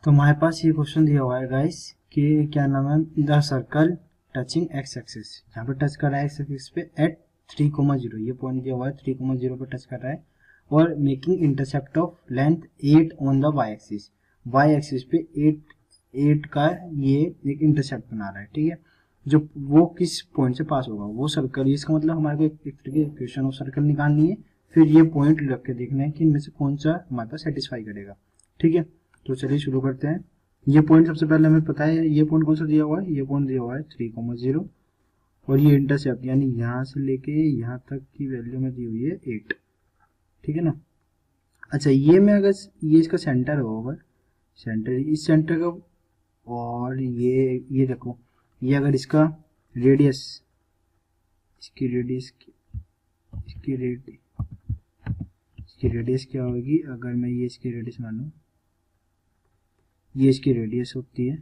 तो हमारे पास ये क्वेश्चन दिया हुआ है गाइस कि क्या नाम है, the circle touching x axis, यहाँ पे टच कर रहा है एक्स एक्सिस पे एट 3,0, ये पॉइंट दिया हुआ है 3,0 पे टच कर रहा है, और making intercept of length 8 on the Y axis, Y axis पे 8 का ये एक इंटरसेप्ट बना रहा है, ठीक है। जो वो किस पॉइंट से पास होगा वो सर्कल, इसका मतलब हमारे को एक तरीके इक्वेशन ऑफ सर्कल निकालनी है, फिर ये पॉइंट रख के देखना है कि इनमें से कौन सा हमारे पास सेटिस्फाई करेगा, ठीक है। तो चलिए शुरू करते हैं। ये पॉइंट सबसे पहले हमें पता है, ये पॉइंट कौन सा दिया हुआ है, ये पॉइंट दिया हुआ है 3,0, और ये इंटरसेप्ट यानी यहाँ से लेके यहाँ तक की वैल्यू में दी हुई है 8, ठीक है ना। अच्छा, ये में अगर ये इसका सेंटर होगा, सेंटर इस सेंटर का, और ये देखो, ये अगर इसका रेडियस, इसकी रेडियस क्या होगी, अगर मैं ये इसकी रेडियस मानूं, ये इसकी रेडियस होती है,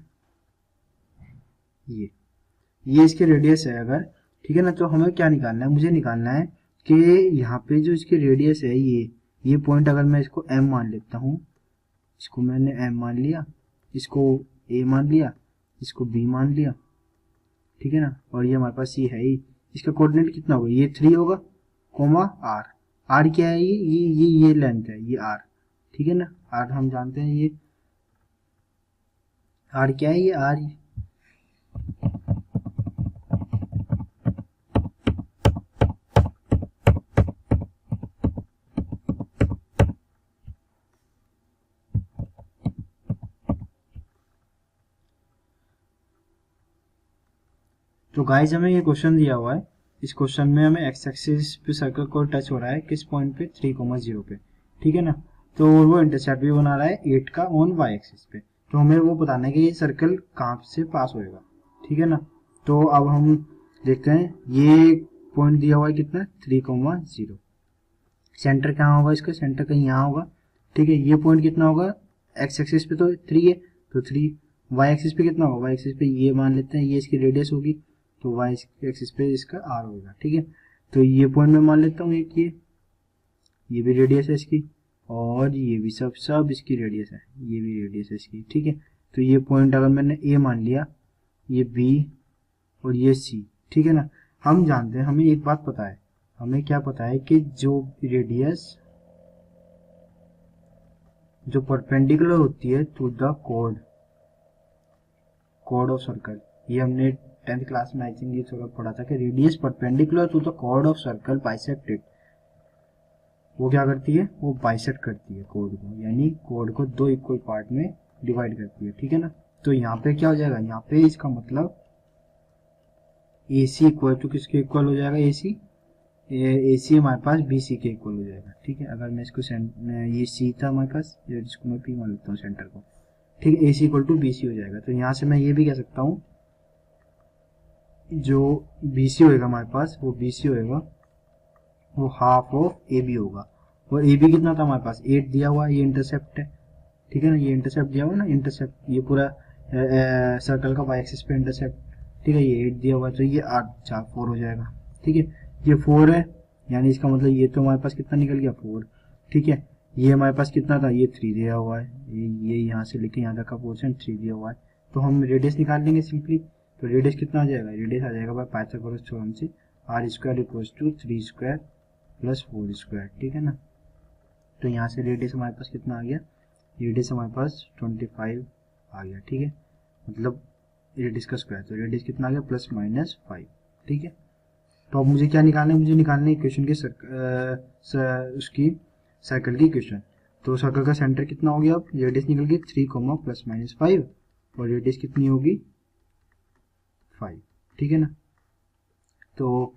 ये इसकी रेडियस है अगर, ठीक है ना। तो हमें क्या निकालना है, मुझे निकालना है कि यहाँ पे जो इसकी रेडियस है, ये पॉइंट अगर मैं इसको m मान लेता हूँ, इसको मैंने m मान लिया, इसको a मान लिया, इसको b मान लिया, ठीक है ना, और ये हमारे पास ये है ही, इसका कोऑर्डिनेट कितना होगा, ये 3 होगा, कोमा r क्या है, ये लेंथ है, ये r, ठीक है ना। r हम जानते हैं, ये r क्या है, ये r, तो गाइस हमें ये क्वेश्चन दिया हुआ है, इस क्वेश्चन में हमें एक्स एक्सिस पे सर्कल को टच हो रहा है किस पॉइंट पे, 3,0 पे, ठीक है ना। तो वो इंटरसेप्ट भी बना रहा है 8 का ऑन वाई एक्सिस पे, तो हमें वो बताना है कि ये सर्कल कहाँ से पास होएगा, ठीक है ना। तो अब हम देखते हैं, ये पॉइंट दिया हुआ है कितना, 3,0, सेंटर कहाँ होगा इसका, सेंटर कहीं यहाँ होगा, ठीक है। ये पॉइंट कितना होगा, एक्स एक्सिस पे तो 3 है, तो 3, वाई एक्सिस पे कितना होगा, वाई एक्सिस पे ये मान लेते हैं, ये इसकी रेडियस होगी, तो वाई एक्सिस पे इसका आर होगा, ठीक है। तो ये पॉइंट मैं मान लेता हूँ एक, ये भी रेडियस है इसकी, और ये भी सब इसकी रेडियस है, ये भी रेडियस है इसकी, ठीक है। तो ये पॉइंट अगर मैंने ए मान लिया, ये बी और ये सी, ठीक है ना। हम जानते हैं, हमें एक बात पता है, हमें क्या पता है कि जो रेडियस जो परपेंडिकुलर होती है टू द कोड ऑफ सर्कल, ये हमने 10th क्लास में आई थिंक ये थोड़ा पढ़ा था कि रेडियस परपेंडिकुलर टू द कोड ऑफ सर्कल बाइसेक्टेड, वो क्या करती है, वो बाइसेक्ट करती है कोड को, यानी कोड को 2 इक्वल पार्ट में डिवाइड करती है, ठीक है ना। तो यहाँ पे क्या हो जाएगा, यहाँ पे इसका मतलब AC इक्वल टू किसके इक्वल हो जाएगा, AC हमारे पास BC के इक्वल हो जाएगा, ठीक है। अगर मैं इसको ये C था हमारे पास, जिसको मैं P मान लेता हूँ सेंटर को, ठीक है, AC इक्वल टू BC हो जाएगा। तो यहाँ से मैं ये भी कह सकता हूँ, जो BC होएगा हमारे पास, वो BC होएगा, वो हाफ ऑफ AB होगा, और AB कितना था हमारे पास, 8 दिया हुआ, ये इंटरसेप्ट है, ठीक है ना, ये इंटरसेप्ट दिया हुआ ना, इंटरसेप्ट ये पूरा सर्कल का वाई एक्सिस पे इंटरसेप्ट, ठीक है, ये 8 दिया हुआ, तो ये 8 4 4 हो जाएगा, ठीक है। ये 4 है, यानी इसका मतलब ये तो हमारे पास कितना निकल गया, 4, ठीक है। ये हमारे पास कितना था, ये 3 दिया हुआ है, ये यहाँ से लेके यहाँ तक का पोर्शन 3 दिया हुआ है, तो हम रेडियस निकाल लेंगे सिंपली। तो रेडियस कितना आ जाएगा, रेडियस आ जाएगा बाय पाइथागोरस थ्योरम से, r square equals to 3 square plus 4 square, ठीक है ना। तो यहाँ से रेडियस हमारे पास कितना आ गया, रेडियस हमारे पास 25 आ गया, ठीक है, मतलब रेडियस का स्क्वायर, तो रेडियस कितना आ गया, ±5, ठीक है। तो अब मुझे क्या निकालना है, मुझे निकालना है इक्वेशन के उसकी सर्कल की इक्वेशन। तो सर्कल का सेंटर कितना हो गया, अब रेडियस निकल गई 3, ±5, और रेडियस कितनी होगी 5, ठीक है ना। तो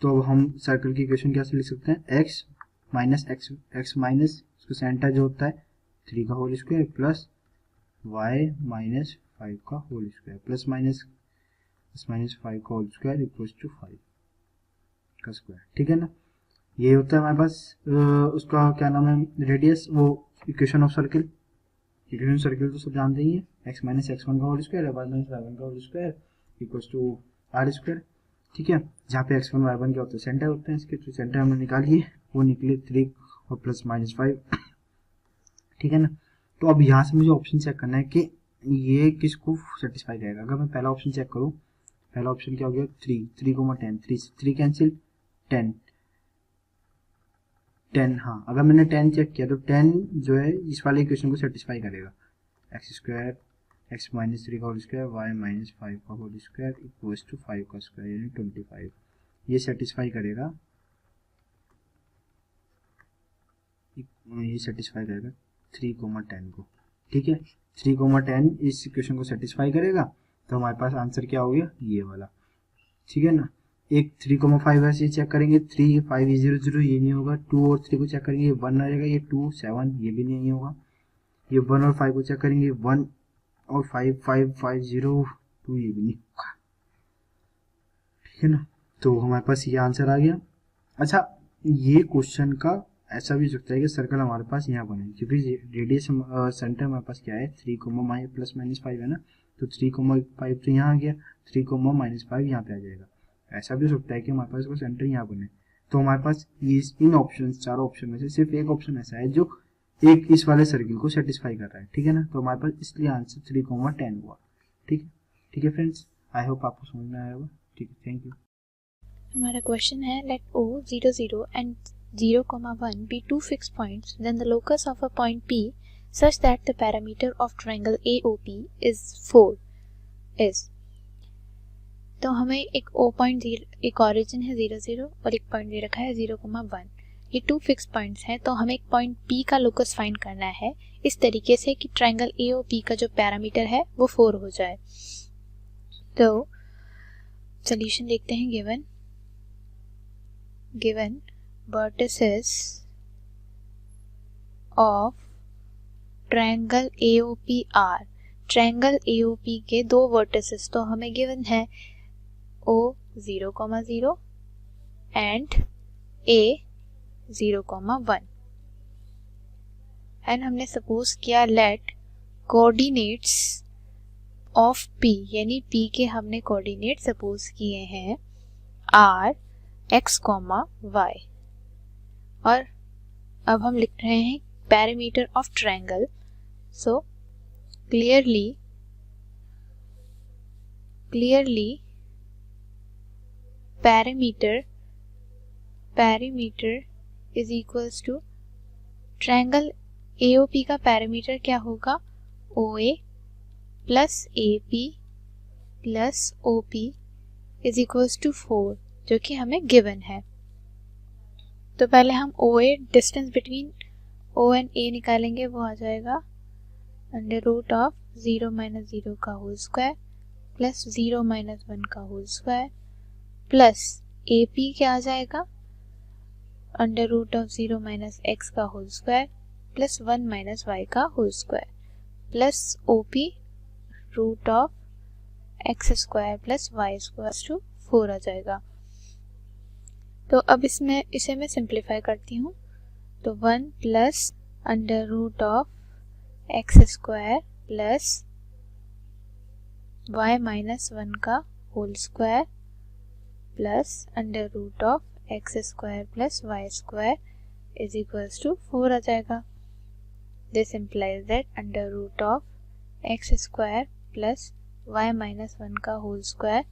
तो हम सर्कल की इक्वेशन कैसे लिख सकते हैं, x माइनस उसका सेंटर जो होता है 3 का whole square plus y minus 5 का होल स्क्वायर प्लस माइनस 5 का होल स्क्वायर इक्वल्स टू 5 का स्क्वायर, ठीक है ना। ये होता है हमारे पास उसका क्या नाम है, रेडियस, वो इक्वेशन ऑफ सर्कल तो सब जानते ही है, x माइनस x1 का होल स्क्वायर है, y माइनस y1 का whole square equals to r square, ठीक है। जहाँ पे x1 y1 क्या होता है, सेंटर होते हैं इसके, तो सेंटर हमने निकाल लिए, वो निकले 3 और प्लस -5, ठीक है ना। तो अब यहाँ से मुझे ऑप्शन चेक करना है कि ये किसको सेटिस्फाई करेगा। अगर मैं पहला ऑप्शन चेक करूँ, पहला ऑप्शन क्या हो गया 3, 3,10, 3 कैंसिल 10, हाँ अगर मैंने 10 चेक किया तो 10 जो है इस वाले इक्वेशन को सेटिस्फाई करेगा। एक्स स्क्वायर एक्स माइनस 3 का होल स्क्वायर वाई माइनस 5 का होल स्क्वायर इक्वल्स टू 5 का स्क्वायर यानी 25, ये सेटिस्फाई करेगा, ये सेटिस्फाई करेगा 3,10 को। ठीक है, 3,10 इस इक्वेशन को सेटिस्फाई करेगा, तो हमारे पास आंसर क्या हो गया, ये वाला। ठीक है ना, एक 3,5 ऐसे चेक करेंगे, 3 5 0 0 ये नहीं होगा, 2 और 3 को चेक करेंगे ये 1 आ जाएगा, ये 2 7 ये भी नहीं होगा, ये 1 और 5 को चेक करेंगे 1 और 5 5 5 0 2 ये भी नहीं होगा। ठीक है ना, तो हमारे पास ये आंसर आ गया। अच्छा, ये क्वेश्चन का ऐसा भी हो सकता है कि सर्कल हमारे पास यहाँ बने, क्योंकि रेडियस सेंटर हमारे पास क्या है 3 प्लस माइनस 5 है ना, तो 3,5 तो यहाँ आ गया, 3,-5 यहाँ पे आ जाएगा। ऐसा भी हो सकता है कि हमारे पास को सेंटर यहाँ बने, तो हमारे पास इन ऑप्शन, चारों ऑप्शन में से सिर्फ एक ऑप्शन ऐसा है जो एक इस वाले सर्किल को सेटिस्फाई कर रहा है। ठीक है ना, तो हमारे पास इसलिए आंसर 3,10 हुआ। ठीक है, ठीक है फ्रेंड्स, आई होप आपको समझ में आया होगा। ठीक है, थैंक यू। हमारा क्वेश्चन है late O 0 0 and 0,1 be two fixed points, then the locus of a point P such that the parameter of triangle AOP is 4 is। तो हमें एक O पॉइंट, एक ऑरिजिन है 0 0 और एक पॉइंट दे रखा है 0,1। ये टू फिक्स पॉइंट्स हैं, तो हमें एक पॉइंट P का लोकस फाइंड करना है इस तरीके से कि ट्रायंगल AOP का जो पैरामीटर है वो 4 हो जाए। तो सॉल्यूशन देखते हैं। given vertices of triangle AOP are, triangle AOP के दो वर्टिसेस तो हमें गिवन है O 0,0 एंड A 0,1 एंड हमने सपोज किया लेट कोऑर्डिनेट्स ऑफ P, यानी P के हमने कोऑर्डिनेट सपोज किए हैं R x, y, और अब हम लिख रहे हैं parameter of triangle. So clearly parameter is equals to triangle AOP का पैरामीटर क्या होगा, OA plus AP plus OP is equals to 4, जो कि हमें गिवन है। तो पहले हम OA distance between O and A निकालेंगे, वो आ जाएगा अंडर रूट ऑफ 0 - 0 का होल स्क्वायर प्लस 0 - 1 का होल स्क्वायर प्लस AP क्या आ जाएगा अंडर रूट ऑफ 0 - x का होल स्क्वायर प्लस 1 - y का whole square plus OP root of x square plus y square to 4 आ जाएगा। तो अब इसे मैं सिंप्लीफाई करती हूँ, तो 1 plus under root of X square plus y - 1 का whole square plus under root of X square plus y square is equals to 4 आ जाएगा। This implies that under root of X square plus y - 1 का whole square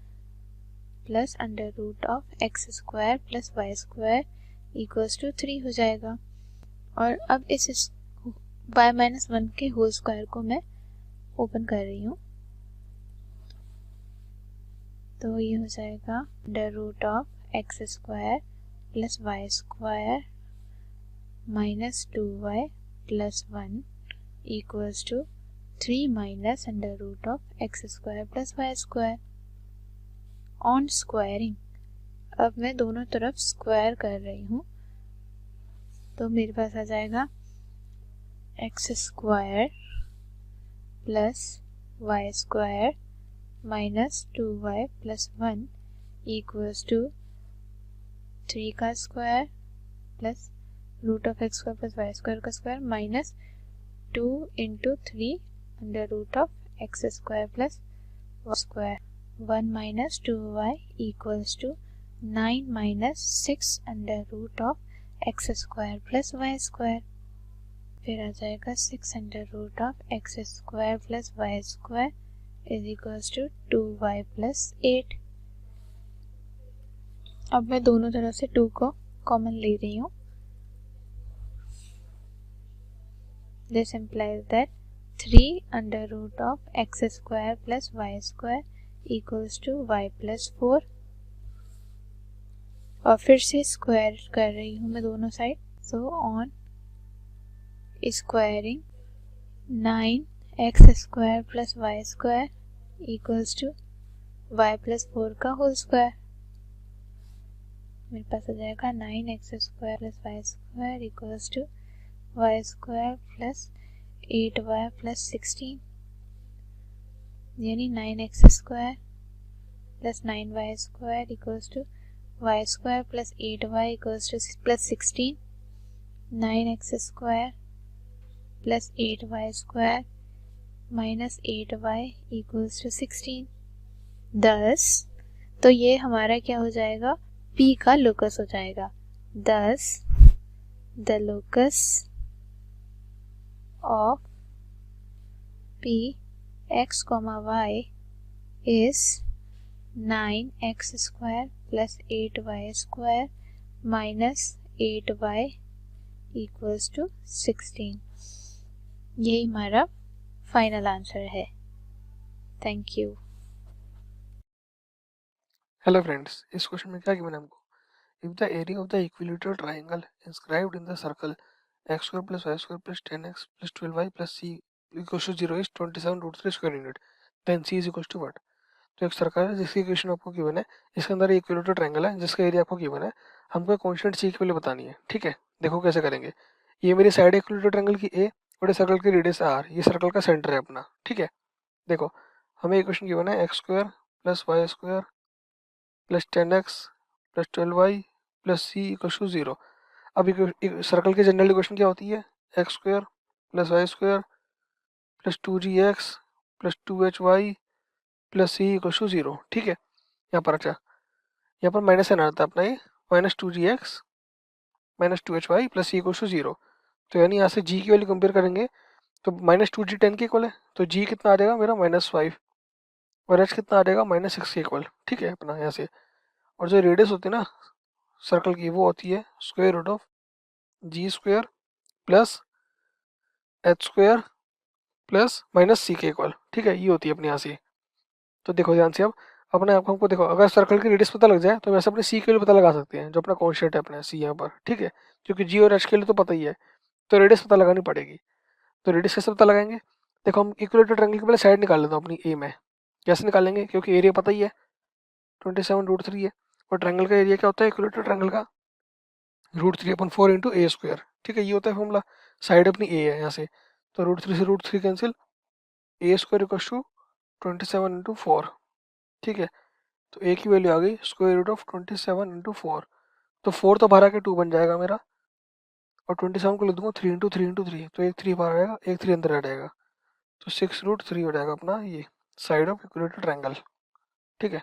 plus under root of X square plus Y square equals to 3 हो जाएगा। और अब इस y - 1 के whole square को मैं ओपन कर रही हूँ, तो ये हो जाएगा under root of X square plus Y square minus 2y plus 1 equals to 3 minus under root of X square plus Y square. On squaring अब मैं दोनों तरफ स्क्वायर कर रही हूँ, तो मेरे पास आ जाएगा X square plus Y square minus 2y plus 1 equals to 3 का square plus root of X square plus Y square का square minus 2 into 3 under root of X square plus Y square 1 minus 2y equals to 9 minus 6 under root of x square plus y square। फिर आ जाएगा 6 under root of x² plus y² is equals to 2y plus 8। अब मैं दोनों तरफ से 2 को common ले रही हूँ। This implies that 3 under root of x² plus y² equals to y plus 4। और फिर से स्क्वायर कर रही हूँ मैं दोनों side. So on squaring 9x² plus y² equals to y plus 4 का होल स्क्वायर। मेरे पास आ जाएगा 9x² plus y² equals to y² plus 8y plus 16, यानी 9x² plus 9y² equals to y² plus 8y equals to plus 16, 9x² plus 8y² minus 8y equals to 16। Thus तो ये हमारा क्या हो जाएगा, p का लोकस हो जाएगा। Thus the locus of p x, y is 9x² plus 8y² minus 8y equals to 16। यही हमारा फाइनल आंसर है। Thank you. हेलो फ्रेंड्स, इस क्वेश्चन में क्या गिवन है हमको, if the area of the equilateral triangle inscribed in the circle x² plus y² plus 10x plus 12y plus c equals to 0 is 27√3 square unit, then c is equals to what. तो एक circle है जिसकी equation आपको given है, इसके अंदर एक equilateral triangle है जिसका एरिया आपको गिवन है, हमको कांस्टेंट c की वैल्यू बतानी है। ठीक है, देखो कैसे करेंगे। ये मेरी साइड इक्विलेटरल ट्राइंगल की a और इस सर्कल की रेडियस r, ये सर्कल का सेंटर है अपना। ठीक है, देखो हमें इक्वेशन गिवन है x² plus y² plus 10x plus 12y plus c equals to 0। अब सर्कल की जनरल इक्वेशन क्या होती है, x² plus y² plus 2gx plus 2hy plus c equals to 0। ठीक है, यहाँ पर अच्छा, यहाँ पर माइनस साइन आता है अपना, ये minus 2gx minus 2hy plus c equals to 0। तो यानी यहाँ से g की वैल्यू कंपेयर करेंगे तो माइनस 2g 10 के इक्वल है, तो g कितना आ जाएगा मेरा -5 और h कितना आ जाएगा -6 के इक्वल। ठीक है अपना यहाँ से, और जो रेडियस होती है ना सर्कल की वो होती है square root of g² plus h² plus minus c के इक्वल। ठीक है, ये होती है अपने यहाँ से। तो देखो ध्यान से, अब अपने आप हमको देखो, अगर सर्कल की रेडियस पता लग जाए तो वैसे अपने c के लिए पता लगा सकते हैं, जो अपना कॉन्स्टेंट है अपना c यहाँ पर। ठीक है, क्योंकि g और h के लिए तो पता ही है, तो रेडियस पता लगानी पड़ेगी। तो रेडियस कैसे पता लगाएंगे, देखो हम इक्विलेटरल ट्रायंगल की पहले साइड निकाल लेते हैं अपनी a में। कैसे निकालेंगे, क्योंकि एरिया पता ही है 27√3 है, और ट्रायंगल का एरिया क्या होता है इक्विलेटरल ट्रायंगल का, √3/4 इंटू a²। ठीक है, ये होता है फॉर्मूला। साइड अपनी a है यहाँ से, तो √3 से √3 कैंसिल, a² इक्वल्स टू 27/4। ठीक है, तो a की वैल्यू आ गई स्क्वायर रूट ऑफ 27/4। तो 4 तो बाहर आके 2 बन जाएगा मेरा, और 27 को लिख दूंगा 3 इंटू 3, तो एक 3 बाहर आएगा, एक 3 अंदर आ जाएगा, तो 6√3 हो जाएगा अपना ये साइड ऑफ इक्विलेटरल ट्रायंगल। ठीक है,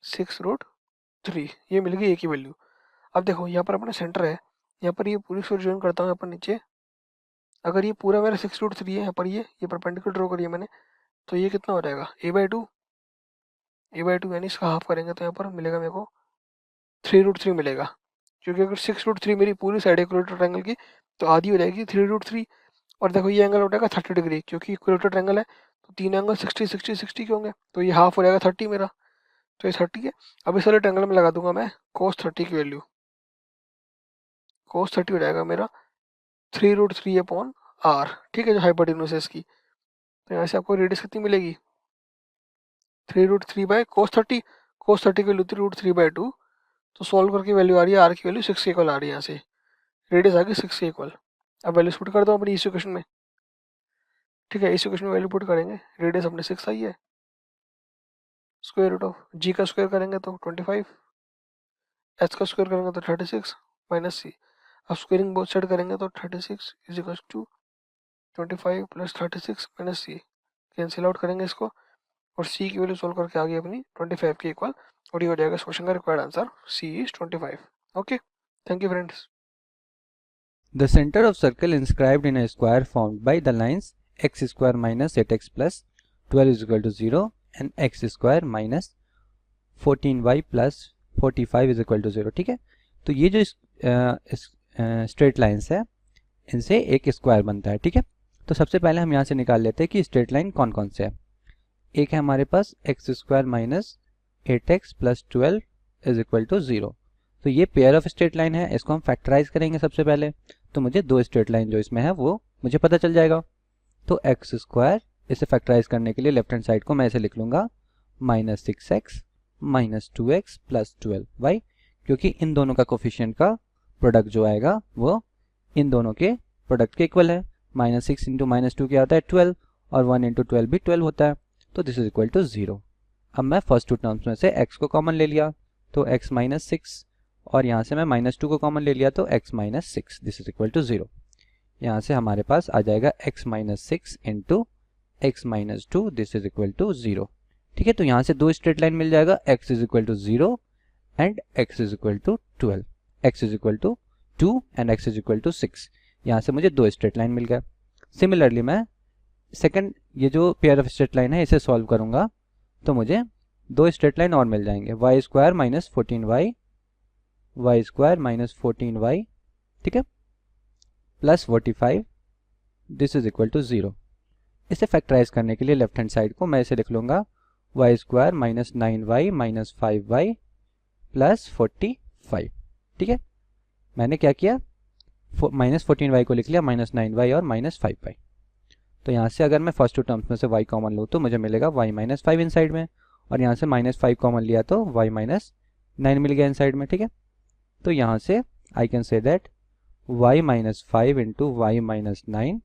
6√3 ये मिल गई a की वैल्यू। अब देखो यहाँ पर अपना सेंटर है, यहाँ पर ये पूरी स्क्वायर ज्वाइन करता हूँ यहाँ पर नीचे। अगर ये पूरा मेरा 6√3 है, यहाँ पर ये परपेंडिकुलर ड्रॉ करिए मैंने, तो ये कितना हो जाएगा a/2 यानी इसका हाफ करेंगे तो यहाँ पर मिलेगा मेरे को 3√3 मिलेगा, क्योंकि अगर 6√3 मेरी पूरी साइड है इक्विलेटरल ट्रायंगल की, तो आधी हो जाएगी 3√3। और देखो ये एंगल हो जाएगा 30 डिग्री, क्योंकि इक्विलेटरल ट्रायंगल है तो तीन एंगल 60 के होंगे, तो ये हाफ हो जाएगा 30 मेरा, तो ये 30 है। अब इस वाले ट्रायंगल में लगा दूंगा मैं cos 30 की वैल्यू, cos 30 हो जाएगा मेरा 3√3/r। ठीक है, जो हाइपोटेन्यूज है इसकी, तो यहाँ से आपको रेडियस कितनी मिलेगी 3√3/cos 30। cos 30 की वैल्यू 3√3/2, तो सॉल्व करके वैल्यू आ रही है r की वैल्यू 6 के इक्वल आ रही है, यहाँ से रेडियस आ गई 6 के इक्वल। अब वैल्यूज पुट कर दो अपनी इस इक्वेशन में। ठीक है, इस इक्वेशन में वैल्यू पुट करेंगे, रेडियस अपने 6 आई है, स्क्वायर रूट ऑफ g का स्क्वायर करेंगे तो 25, h का स्क्वायर करेंगे तो 36 माइनस c। अब स्क्वायरिंग बोथ साइड करेंगे तो 36 is equal to 25 plus 36 minus c, cancel out करेंगे इसको, और c की वैल्यू सोल्व करके आ गई अपनी 25 के इक्वल, और ये हो जाएगा इस क्वेश्चन का required answer, c is 25। Okay, thank you friends. The centre of circle inscribed in a square formed by the lines x square minus 8x plus 12 is equal to 0 and x square minus 14y plus 45 is equal to 0। ठीक है, तो ये जो straight lines है इनसे एक square बनता है। ठीक है, तो सबसे पहले हम यहाँ से निकाल लेते हैं कि स्ट्रेट लाइन कौन कौन से है। एक है हमारे पास X square minus 8x plus 12 is equal to 0। तो ये पेयर ऑफ स्ट्रेट लाइन है, इसको हम फैक्टराइज करेंगे सबसे पहले, तो मुझे दो स्ट्रेट लाइन जो इसमें है वो मुझे पता चल जाएगा। तो एक्स स्क्वायर, इसे फैक्टराइज करने के लिए लेफ्ट हैंड साइड को मैं ऐसे लिख लूँगा minus 6x minus 2x plus 12y, क्योंकि इन दोनों का कोफिशिएंट का प्रोडक्ट जो आएगा वो इन दोनों के प्रोडक्ट के इक्वल है। माइनस 6 इंटू माइनस 2 क्या होता है 12, और 1 इंटू 12 भी 12 होता है, तो दिस इज इक्वल टू 0। अब मैं फर्स्ट टू टर्म्स में से x को कॉमन ले लिया तो x माइनस 6, और यहाँ से मैं माइनस 2 को कॉमन ले लिया तो x minus 6, this is equal to 0। यहाँ से हमारे पास आ जाएगा x minus 6 into X minus 2, this is equal to 0। ठीक है, तो यहाँ से दो स्ट्रेट लाइन मिल जाएगा, x is equal to 0 and x is equal to 12, x is equal to 2 and x is equal to 6। यहाँ से मुझे दो स्ट्रेट लाइन मिल गया। सिमिलरली मैं सेकंड ये जो पेयर ऑफ स्ट्रेट लाइन है इसे सॉल्व करूंगा तो मुझे दो स्ट्रेट लाइन और मिल जाएंगे, Y square minus 14y, Y square minus 14y, ठीक है, plus 45, this is equal to 0। इसे फैक्टराइज करने के लिए लेफ्ट हैंड साइड को मैं इसे लिख लूंगा Y square minus 9y minus 5y plus 45। ठीक है, मैंने क्या किया, माइनस 14y को लिख लिया, माइनस 9y और माइनस 5y। तो यहाँ से अगर मैं फर्स्ट टू टर्म्स में से y कॉमन लूँ तो मुझे मिलेगा y माइनस 5 इन साइड में, और यहाँ से माइनस 5 कॉमन लिया तो y माइनस 9 मिल गया इन साइड में। ठीक है, तो यहाँ से I can say that y minus 5 into Y minus 9,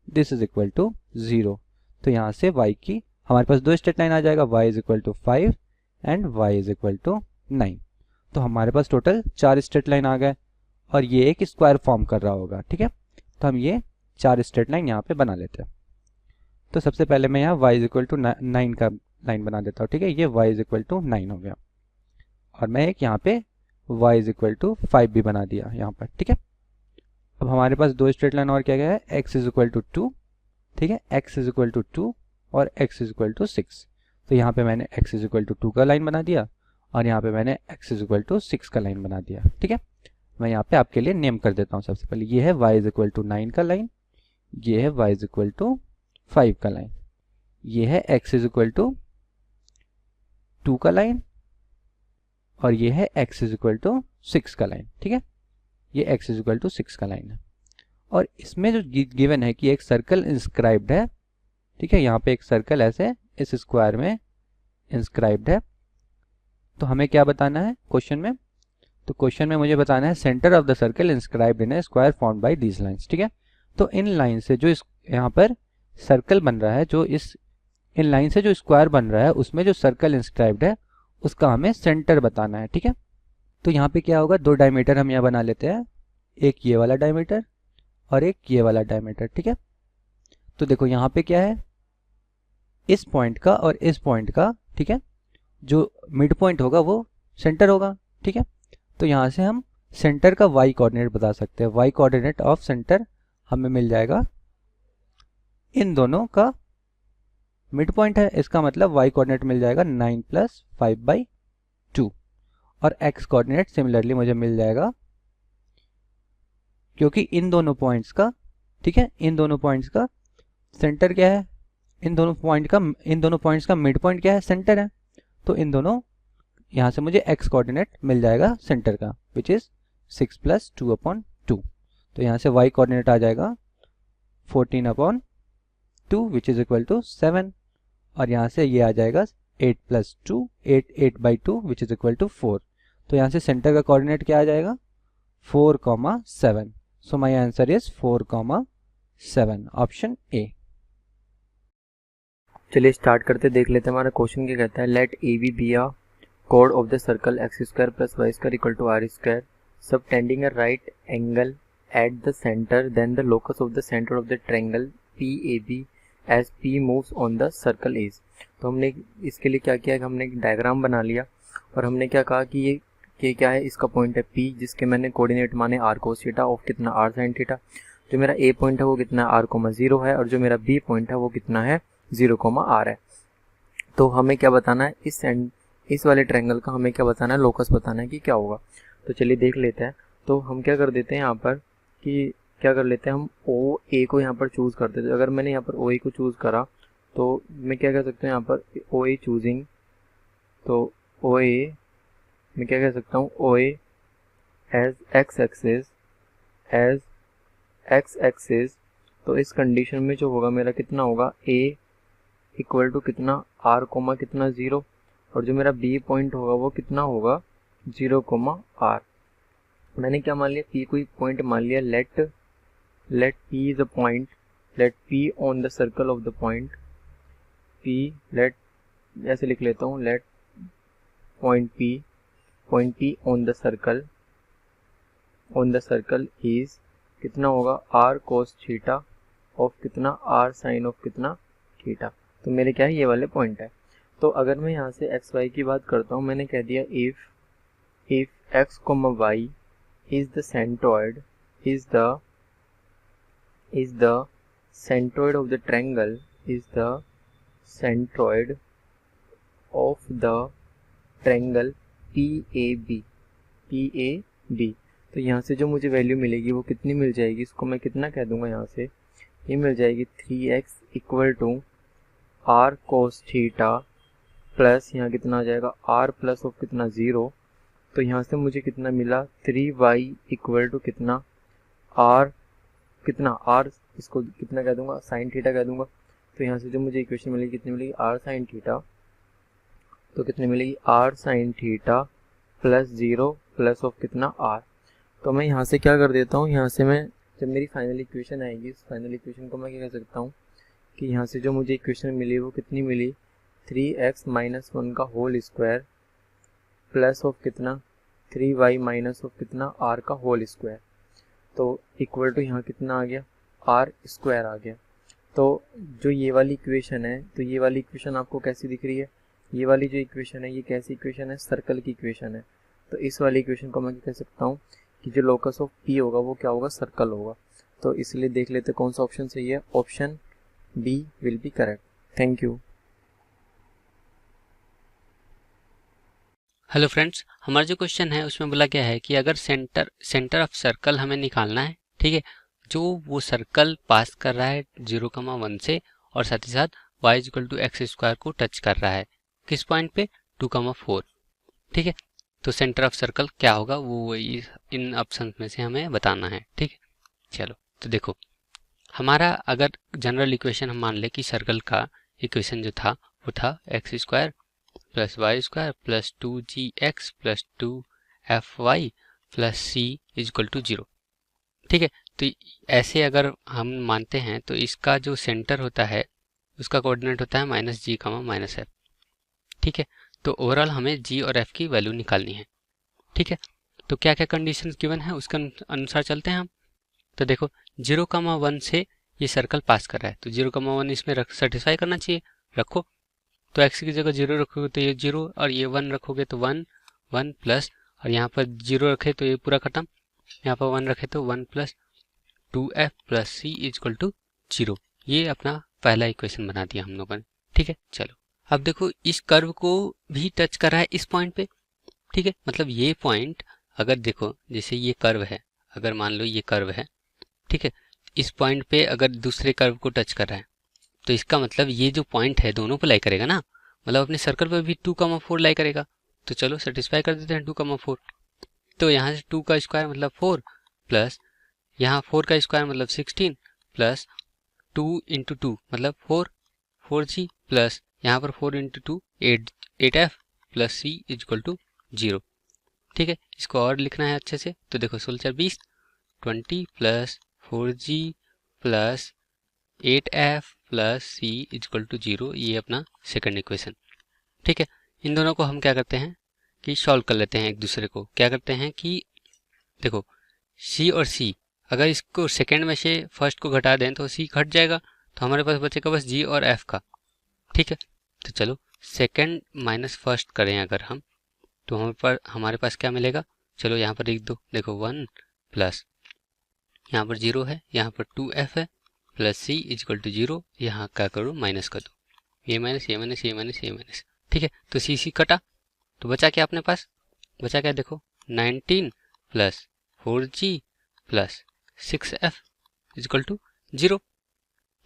this is equal to 0। तो यहाँ से y की हमारे पास दो स्ट्रेट लाइन आ जाएगा, y is equal to 5 and y is equal to 9। तो हमारे पास टोटल 4 स्ट्रेट लाइन आ गए, और ये एक स्क्वायर फॉर्म कर रहा होगा। ठीक है, तो हम ये 4 स्ट्रेट लाइन यहाँ पे बना लेते हैं। तो सबसे पहले मैं यहाँ y इज इक्वल टू 9 का लाइन बना देता हूँ। ठीक है, ये y इज इक्वल टू 9 हो गया, और मैं एक यहाँ पे y इज इक्वल टू 5 भी बना दिया यहाँ पर। ठीक है, अब हमारे पास दो स्ट्रेट लाइन और क्या गया है, x इज इक्वल टू 2, ठीक है, x इज इक्वल टू 2 और x इज इक्वल टू 6। तो यहाँ पे मैंने x इज इक्वल टू 2 का लाइन बना दिया, और यहाँ पे मैंने x इज इक्वल टू 6 का लाइन बना दिया। ठीक है, मैं यहाँ पे आपके लिए नेम कर देता हूँ। सबसे पहले ये है y इज इक्वल टू 9 का लाइन, ये है y इज इक्वल टू 5 का लाइन, ये है x इज इक्वल टू 2 का लाइन, और ये है x इज इक्वल टू 6 का लाइन। ठीक है, ये x इज इक्वल टू 6 का लाइन है, और इसमें जो गिवन है कि एक सर्कल इंस्क्राइब्ड है। ठीक है, यहाँ पे एक सर्कल ऐसे इस स्क्वायर में इंस्क्राइब्ड है। तो हमें क्या बताना है क्वेश्चन में, तो क्वेश्चन में मुझे बताना है centre of the circle inscribed in A square formed bye these lines. ठीक है, तो इन लाइन से जो इस यहाँ पर सर्कल बन रहा है, जो इस इन लाइन से जो स्क्वायर बन रहा है उसमें जो सर्कल इंस्क्राइब्ड है उसका हमें सेंटर बताना है। ठीक है, तो यहाँ पे क्या होगा, दो डायमीटर हम यहाँ बना लेते हैं, एक ये वाला डायमीटर और एक ये वाला डायमीटर। ठीक है, तो देखो यहाँ पे क्या है, इस पॉइंट का और इस पॉइंट का, ठीक है, जो मिड पॉइंट होगा वो सेंटर होगा। ठीक है, तो यहाँ से हम सेंटर का y कोऑर्डिनेट बता सकते हैं। y कोऑर्डिनेट ऑफ सेंटर हमें मिल जाएगा, इन दोनों का मिड पॉइंट है, इसका मतलब y कोऑर्डिनेट मिल जाएगा 9 प्लस 5/2, और x कोऑर्डिनेट सिमिलरली मुझे मिल जाएगा, क्योंकि इन दोनों पॉइंट्स का, ठीक है, इन दोनों पॉइंट्स का सेंटर क्या है, इन दोनों पॉइंट्स का मिड पॉइंट क्या है, सेंटर है। तो इन दोनों, यहाँ से मुझे x कोऑर्डिनेट मिल जाएगा सेंटर का, विच इज 6 प्लस 2/2। तो यहाँ से y कोऑर्डिनेट आ जाएगा 14/2 विच इज इक्वल टू 7, और यहाँ से ये आ जाएगा 8 plus 2, 8/2 which is equal to 4। तो यहाँ से सेंटर का कोऑर्डिनेट क्या आ जाएगा, 4,7। So my answer is 4,7, option A. चलिए स्टार्ट करते देख लेते हैं हमारा क्वेश्चन क्या कहता है। Let A B a chord of the circle x square plus y square equal to r square subtending a right angle at the center, then the locus of the center of the triangle PAB as P moves on the circle is। तो हमने इसके लिए क्या किया कि हमने एक diagram बना लिया, और हमने क्या कहा कि ये ये क्या है, इसका पॉइंट है P, जिसके मैंने कोऑर्डिनेट माने r cos थीटा ऑफ कितना r sin थीटा। जो मेरा A पॉइंट है वो कितना r,0 है, और जो मेरा B पॉइंट है वो कितना है 0,r है। तो हमें क्या बताना है, इस वाले ट्रायंगल का हमें क्या बताना है, लोकस बताना है कि क्या होगा। तो चलिए देख लेते हैं। तो हम क्या कर देते हैं यहाँ पर कि क्या कर लेते हैं, हम OA को यहाँ पर चूज़ कर देते हैं। अगर मैंने यहाँ पर OA को चूज़ करा तो मैं क्या कह सकता हूँ यहाँ पर OA चूजिंग, तो OA मैं क्या कह सकता हूँ, OA एज x एक्सिस। तो इस कंडीशन में जो होगा मेरा कितना होगा, A इक्वल टू कितना r कोमा कितना 0, और जो मेरा B पॉइंट होगा वो कितना होगा 0,r। मैंने क्या मान लिया, P कोई पॉइंट मान लिया। Let P is a point, let P on the circle of the point P, let ऐसे लिख लेता हूँ, let point P on the circle is कितना होगा r cos थीटा ऑफ कितना r sin ऑफ कितना थीटा। तो मेरे क्या है, ये वाले पॉइंट है। तो अगर मैं यहाँ से एक्स वाई की बात करता हूँ, मैंने कह दिया if x, y is the centroid of the triangle, is the centroid of the triangle PAB। तो यहाँ से जो मुझे वैल्यू मिलेगी वो कितनी मिल जाएगी, इसको मैं कितना कह दूंगा, यहाँ से ये मिल जाएगी 3x equal to r cos theta plus यहाँ कितना आ जाएगा r प्लस ऑफ कितना 0। तो यहाँ से मुझे कितना मिला 3y इक्वल टू कितना r, कितना r, इसको कितना कह दूंगा साइन थीटा कह दूंगा। तो यहाँ से जो मुझे इक्वेशन मिलेगी कितनी मिलेगी r साइन थीटा, तो कितनी मिलेगी r sine theta plus 0 plus of कितना r। तो मैं यहाँ से क्या कर देता हूँ, यहाँ से मैं जब मेरी फाइनल इक्वेशन आएगी, उस फाइनल इक्वेशन को मैं क्या कह सकता हूँ कि यहाँ से जो मुझे इक्वेशन मिली वो कितनी मिली 3x माइनस 1 का होल स्क्वायर प्लस ऑफ कितना 3y माइनस ऑफ कितना r का होल स्क्वायर। तो इक्वल टू यहाँ कितना आ गया r स्क्वायर आ गया। तो जो ये वाली इक्वेशन है, तो ये वाली इक्वेशन आपको कैसी दिख रही है, ये वाली जो इक्वेशन है ये कैसी इक्वेशन है, सर्कल की इक्वेशन है। तो इस वाली इक्वेशन को मैं कह सकता हूँ कि जो लोकस ऑफ P होगा वो क्या होगा, सर्कल होगा। तो इसलिए देख लेते कौन सा ऑप्शन सही है, option B will be correct. Thank you. Hello friends, हमारा जो क्वेश्चन है उसमें बोला गया है कि अगर सेंटर ऑफ सर्कल हमें निकालना है, ठीक है, जो वो सर्कल पास कर रहा है 0,1 से और साथ ही साथ y equal to x square को टच कर रहा है, किस पॉइंट पे 2,4, ठीक है। तो सेंटर ऑफ सर्कल क्या होगा वो इन ऑप्शन में से हमें बताना है, ठीक है। चलो तो देखो, हमारा अगर जनरल इक्वेशन हम मान ले कि सर्कल का इक्वेशन जो था वो था x square plus Y square plus 2gx plus 2fy plus c equal to 0, ठीक है। तो ऐसे अगर हम मानते हैं तो इसका जो सेंटर होता है उसका कोऑर्डिनेट होता है -g, -f, ठीक है। तो ओवरऑल हमें g और f की वैल्यू निकालनी है, ठीक है। तो क्या क्या कंडीशंस गिवन है उसके अनुसार चलते हैं हम। तो देखो 0,1 से ये सर्कल पास कर रहा है, तो 0,1 इसमें सेटिस्फाई करना चाहिए, रखो। तो x की जगह 0 रखोगे तो ये 0, और ये 1 रखोगे तो 1 प्लस, और यहाँ पर 0 रखे तो ये पूरा खत्म, यहाँ पर 1 रखे तो 1 plus 2f plus c equal to 0। ये अपना पहला इक्वेशन बना दिया हम लोगों ने, ठीक है। चलो अब देखो, इस कर्व को भी टच कर रहा है इस पॉइंट पे, ठीक है। मतलब ये पॉइंट अगर देखो, जैसे ये कर्व है, अगर मान लो ये कर्व है, ठीक है, इस पॉइंट पे अगर दूसरे कर्व को टच कर रहा है तो इसका मतलब ये जो पॉइंट है दोनों पे लाई करेगा ना, मतलब अपने सर्कल पे भी 2,4 लाई करेगा। तो चलो सेटिस्फाई कर देते हैं 2,4। तो यहाँ से 2 का स्क्वायर मतलब 4 प्लस यहाँ 4 का स्क्वायर मतलब 16 प्लस 2 इंटू 2 मतलब 4g प्लस यहाँ पर 4 into 2 8f plus c equal to 0, ठीक है। इसको और लिखना है अच्छे से। तो देखो 16 20 20 plus 4g plus 8f plus c equal to 0, ये अपना सेकंड इक्वेशन, ठीक है। इन दोनों को हम क्या करते हैं कि सॉल्व कर लेते हैं एक दूसरे को। क्या करते हैं कि देखो c और c, अगर इसको सेकंड में से फर्स्ट को घटा दें तो c घट जाएगा, तो हमारे पास बचेगा बस g और f का, ठीक है। तो चलो सेकंड माइनस फर्स्ट करें अगर हम, तो हमारे पास क्या मिलेगा, चलो यहाँ पर लिख दो, देखो 1 प्लस यहाँ पर 0 है, यहाँ पर 2f है, प्लस c इजक्वल टू 0, यहाँ क्या करो माइनस कर दो, ये माइनस ये माइनस ये माइनस ये माइनस, ठीक है। तो सी कटा, तो बचा क्या अपने पास, बचा क्या देखो 19 plus 4g plus 6f equal to 0,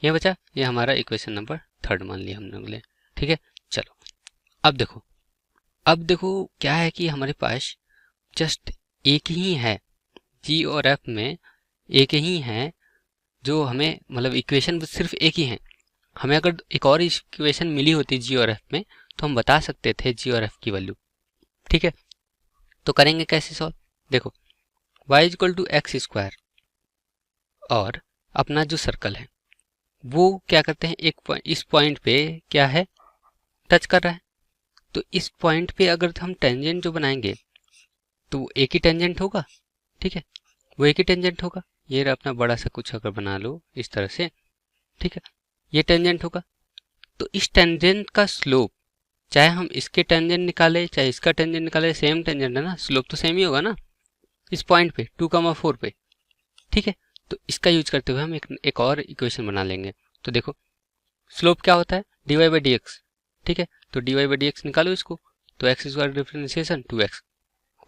ये बचा, ये हमारा इक्वेशन नंबर 3 मान लिया हम लोग ले, ठीक है। चलो अब देखो क्या है कि हमारे पास जस्ट एक ही है, जी और एफ में एक ही है जो हमें, मतलब इक्वेशन सिर्फ एक ही है। हमें अगर एक और इक्वेशन मिली होती जी और एफ में तो हम बता सकते थे जी और एफ की वैल्यू, ठीक है। तो करेंगे कैसे सॉल्व, देखो y equal to x square और अपना जो सर्कल है वो क्या करते हैं, इस पॉइंट पे क्या है, टच कर रहा है। तो इस पॉइंट पे अगर हम टेंजेंट जो बनाएंगे तो वो एक ही टेंजेंट होगा, ठीक है, वो एक ही टेंजेंट होगा। ये अपना बड़ा सा कुछ अगर बना लो इस तरह से, ठीक है, ये टेंजेंट होगा। तो इस टेंजेंट का स्लोप, चाहे हम इसके टेंजेंट निकाले चाहे इसका टेंजेंट निकाले, सेम टेंजेंट है ना, स्लोप तो सेम ही होगा ना इस पॉइंट पे 2,4 पे, ठीक है। तो इसका यूज करते हुए हम एक और इक्वेशन बना लेंगे। तो देखो स्लोप क्या होता है, dy बाई डी एक्स, ठीक है। तो dy बाई डी एक्स निकालो इसको, तो एक्स स्क्वायर डिफरेंशिएशन 2x,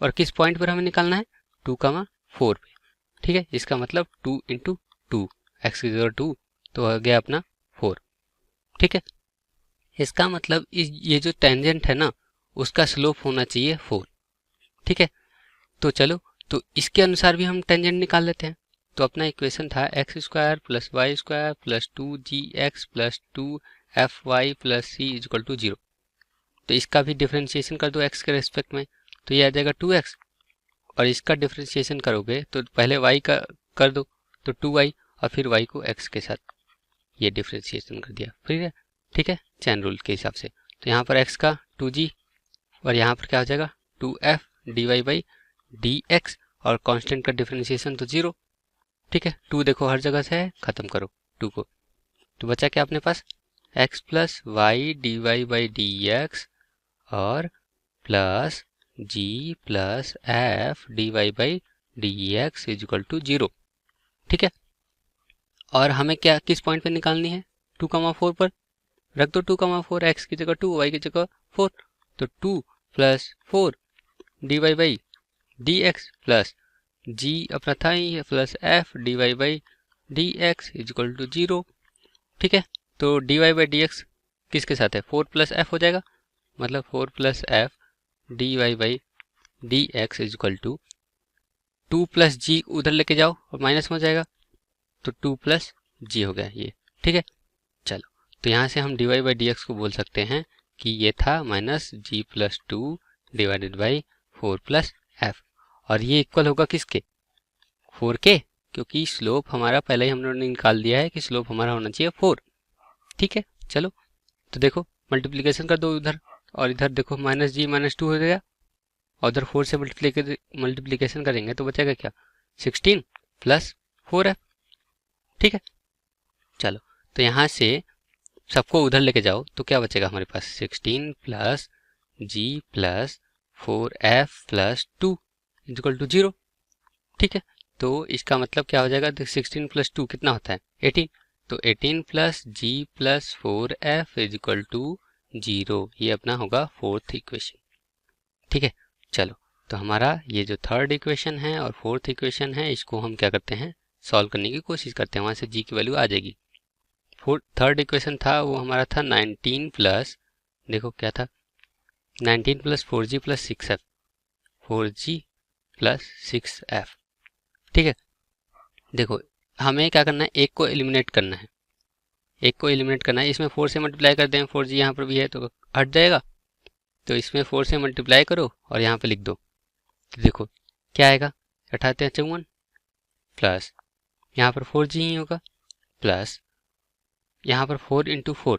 और किस पॉइंट पर हमें निकालना है 2,4 पे, ठीक है। इसका मतलब 2 इंटू 2, एक्स की जगह 2 तो आ गया अपना 4, ठीक है। इसका मतलब ये जो टेंजेंट है ना उसका स्लोप होना चाहिए 4, ठीक है। तो चलो, तो इसके अनुसार भी हम टेंजेंट निकाल लेते हैं। तो अपना इक्वेशन था x square plus Y square plus 2gx plus 2fy plus c equal to 0। तो इसका भी डिफरेंशिएशन कर दो x के रेस्पेक्ट में, तो ये आ जाएगा 2x, और इसका डिफरेंशिएशन करोगे तो पहले y का कर दो तो 2y, और फिर y को x के साथ ये डिफरेंशिएशन कर दिया, फिर है, ठीक है, चैन रूल के हिसाब से। तो यहाँ पर x का 2g और यहाँ पर क्या हो जाएगा 2f dy बाई dx, और कांस्टेंट का डिफरेंशिएशन तो 0, ठीक है। 2 देखो हर जगह से है, खत्म करो 2 को, तो बचा क्या अपने पास x plus Y D Y by D X और plus g plus F D Y by D X is equal to 0, ठीक है। और हमें क्या किस पॉइंट पे निकालनी है 2,4 पर, रख दो 2,4, x की जगह 2 y की जगह 4, तो 2 plus 4 D Y by D X plus g अपना था ही plus F D Y by D X is equal to 0, ठीक है। तो D Y by D X किसके साथ है 4 प्लस एफ हो जाएगा, मतलब 4 plus F D Y by D X is equal to 2 plus G उधर लेके जाओ और माइनस में हो जाएगा, तो 2 प्लस जी हो गया ये, ठीक है। चलो, तो यहाँ से हम d Y by D x को बोल सकते हैं कि ये था minus g plus 2 divided by 4 plus f, और ये इक्वल होगा किसके 4 के, क्योंकि स्लोप हमारा पहले ही हम लोगों ने निकाल दिया है कि स्लोप हमारा होना चाहिए 4, ठीक है। चलो, तो देखो मल्टीप्लिकेशन कर दो उधर, और इधर देखो माइनस जी माइनस 2 हो गया, और उधर 4 से मल्टीप्लिकेशन करेंगे तो बचेगा क्या 16 प्लस 4f, ठीक है। चलो, तो यहाँ से सबको उधर लेके जाओ तो क्या बचेगा हमारे पास 16 plus g plus 4f plus 2 equal to 0, ठीक है। तो इसका मतलब क्या हो जाएगा 16 प्लस 2 कितना होता है 18, तो 18 plus g plus 4f is equal to 0, ये अपना होगा 4th इक्वेशन, ठीक है। चलो, तो हमारा ये जो 3rd इक्वेशन है और 4th इक्वेशन है इसको हम क्या करते हैं सॉल्व करने की कोशिश करते हैं, वहाँ से जी की वैल्यू आ जाएगी। 3rd इक्वेशन था वो हमारा था 19 प्लस, देखो क्या था 19 plus 4g plus 6f, 4g plus 6f, ठीक है। देखो हमें क्या करना है, एक को एलिमिनेट करना है, एक को एलिमिनेट करना है, इसमें 4 से मल्टीप्लाई कर दें, 4g यहाँ पर भी है तो हट जाएगा, तो इसमें 4 से मल्टीप्लाई करो और यहाँ पे लिख दो, तो देखो क्या आएगा 58 प्लस यहाँ पर 4g ही होगा प्लस यहाँ पर 4 इंटू 4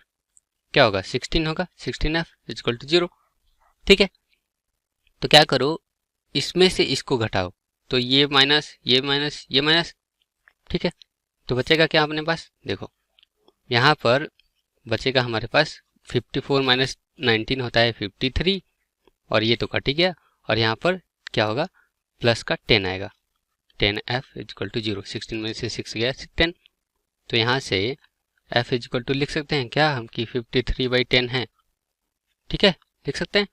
क्या होगा 16 होगा, 16f इक्वल टू 0, ठीक है। तो क्या करो इसमें से इसको घटाओ, तो ये माइनस ये माइनस ये माइनस, ठीक है। तो बचेगा क्या अपने पास, देखो यहाँ पर बचेगा हमारे पास 54 माइनस 19 होता है 53, और ये तो कट ही गया, और यहाँ पर क्या होगा, प्लस का 10 आएगा, 10f इक्वल टू 0, 16 में से 6 गया 10, तो यहाँ से f इक्वल टू लिख सकते हैं क्या हम कि 53/10 है, ठीक है, लिख सकते हैं।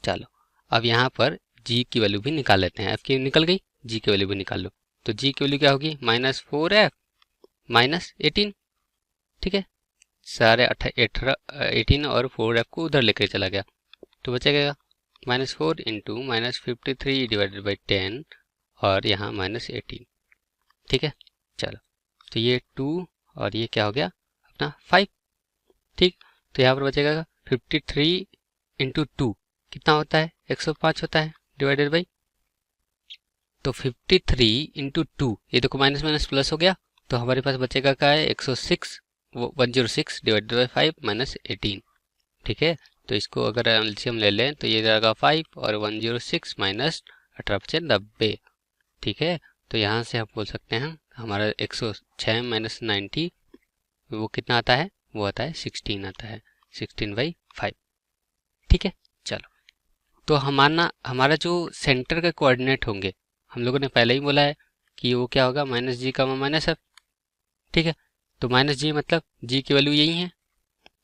चलो अब यहाँ पर g की वैल्यू भी निकाल लेते हैं, f की निकल गई, g की वैल्यू भी निकाल लो, तो g की वैल्यू क्या होगी, -4f -18, ठीक है, सारे 18 और 4f को उधर लेकर चला गया, तो बचेगा -4 इंटू -53/10 और यहाँ -18, ठीक है। चलो तो ये 2 और ये क्या हो गया अपना 5, ठीक, तो यहाँ पर बचेगा 53 इंटू 2 कितना होता है, 105 होता है, डिवाइडेड बाई, तो 53 इंटू 2, ये देखो माइनस माइनस प्लस हो गया, तो हमारे पास बचेगा क्या है 106 डिवाइडेड बाई 5 -18, ठीक है। तो इसको अगर एलसीएम ले लें तो ये जाएगा 5 और 106 माइनस 18 90, ठीक है। तो यहाँ से आप बोल सकते हैं हमारा 106 माइनस 90 वो कितना आता है, वो आता है 16 आता है, 16/5, ठीक है। चलो तो हमारा जो सेंटर का कोऑर्डिनेट होंगे, हम लोगों ने पहले ही बोला है कि वो क्या होगा -g -f, ठीक है। तो -g मतलब g की वैल्यू यही है,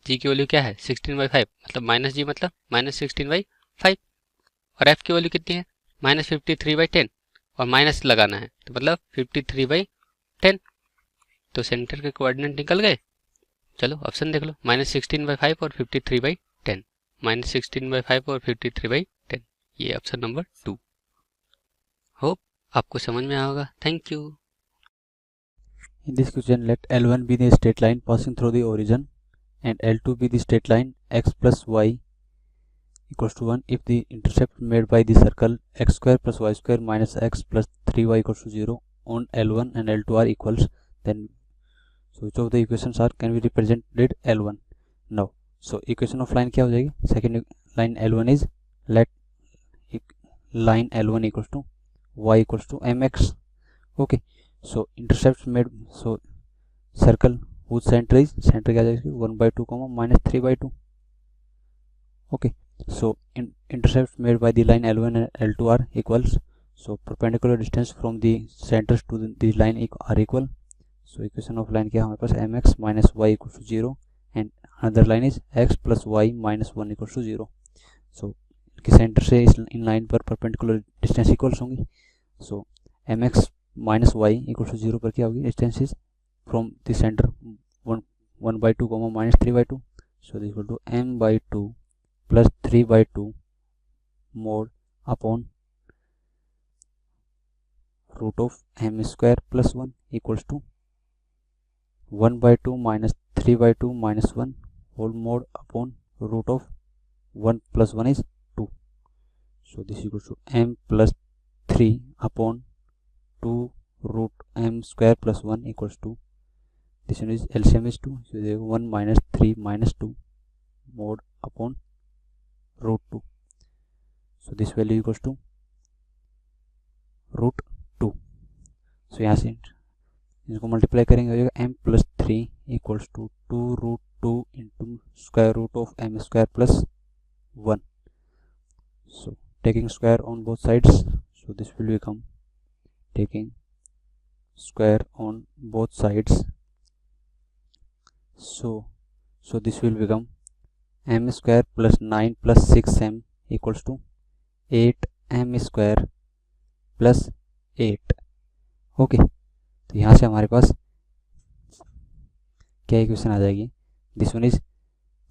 g की वैल्यू क्या है 16/5, मतलब -g मतलब -16/5, और f की वैल्यू कितनी है -53/10, और माइनस लगाना है तो मतलब 53/10, तो सेंटर के कोऑर्डिनेट निकल गए। चलो ऑप्शन देख लो, -16/5 और 53/10, -16/5 और 53/10, ये ऑप्शन नंबर 2। होप आपको समझ में आया होगा, thank you. In this question, let L1 be the straight line passing through the origin and L2 be the straight line x plus y equals to 1 if the intercept made by the circle x square plus y square minus x plus 3y equals to 0 on L1 and L2 are equals, then so which of the equations are can be represented L1 now. So equation of line क्या हो जाएगी, second line L1 is let line L1 equals to y equals to mx, okay. So intercepts made, so circle whose center is, center क्या जाएगी 1/2 -3/2, okay. So intercepts made by the line L1 and L2 are equals, so perpendicular distance from the centers to the line are equal. So equation of line क्या हमारे पास mx minus y equals to 0 and another line is x plus y minus 1 equals to 0. So इनके centre से in line पर perpendicular distance equals होंगी, so mx minus y equals to 0 पर क्या होगी, distance is from the centre 1/2 -3/2, so this equal to m/2 plus 3/2 mod upon root of m square plus 1 equals to 1/2 minus 3/2 minus 1 whole mod upon root of 1 plus 1 is 2, so this equals to m plus 3 upon 2 root m square plus 1 equals to, this one is LCM is 2, so they 1 minus 3 minus 2 mod upon root 2, so this value equals to root 2. so यहाँ से इसको multiply करेंगे हो जाएगा m plus 3 equals to 2 root 2 into square root of m square plus 1, so taking square on both sides, so this will become taking square on both sides, so this will become m square plus 9 plus 6m equals to 8m square plus 8, okay. तो यहाँ से हमारे पास क्या equation आ जाएगी, this one is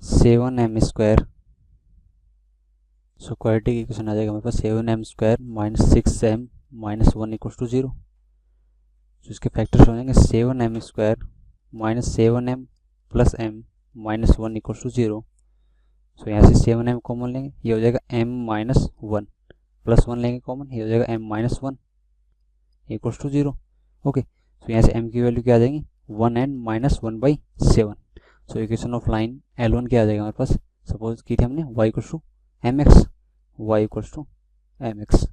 7m square, so quadratic equation आ जाएगा हमारे पास 7m square minus 6m minus 1 equals to 0, तो इसके फैक्टर्स हो जाएंगे 7m square minus 7m plus m minus 1 equals to 0, so यहाँ से 7m कॉमन लेंगे, ये हो जाएगा m माइनस 1 प्लस 1 लेंगे कॉमन, ये हो जाएगा m minus 1 equals to 0, okay. So यहाँ से m की वैल्यू क्या आ जाएगी 1n minus 1/7, so equation of line L1 क्या आ जाएगा हमारे पास, सपोज की थी हमने y equals to mx, y equals to mx,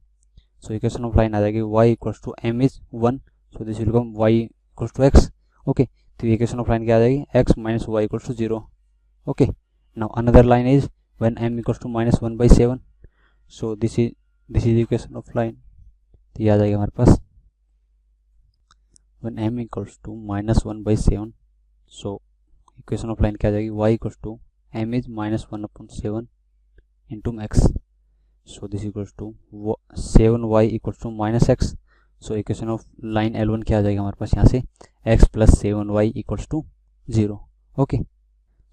so equation of line आ जाएगी y equals to m is 1, so this will become y equals to x, okay. तो इक्वेशन ऑफ लाइन क्या आ जाएगी x minus y equals to 0, okay. Now another line is when m equals to -1/7, so this is this is equation of line, तो ये आ जाएगा हमारे पास when m equals to -1/7, so equation of line क्या आ जाएगी, y equals to m is -1/7 into x, so this equals to 7y equals to -x, so equation of line L1 क्या आ जाएगा हमारे पास यहाँ से x plus 7y equals to 0, okay.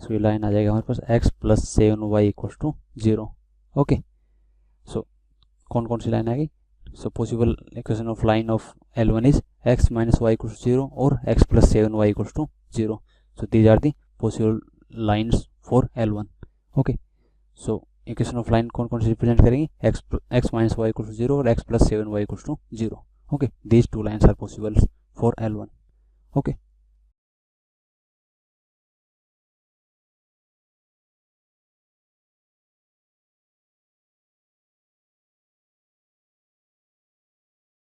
So ये लाइन आ जाएगा हमारे पास x plus 7y equals to 0, okay. So कौन कौन सी लाइन आएगी, so possible equation of line of L1 is x minus y equals to 0 or x plus 7y equals to 0, so these are the possible lines for L1, okay। so equation of line कौन कौन सी represent करेंगी, x minus y equals to 0 और x plus 7y equals to 0, okay। these two lines are possible for L1, okay।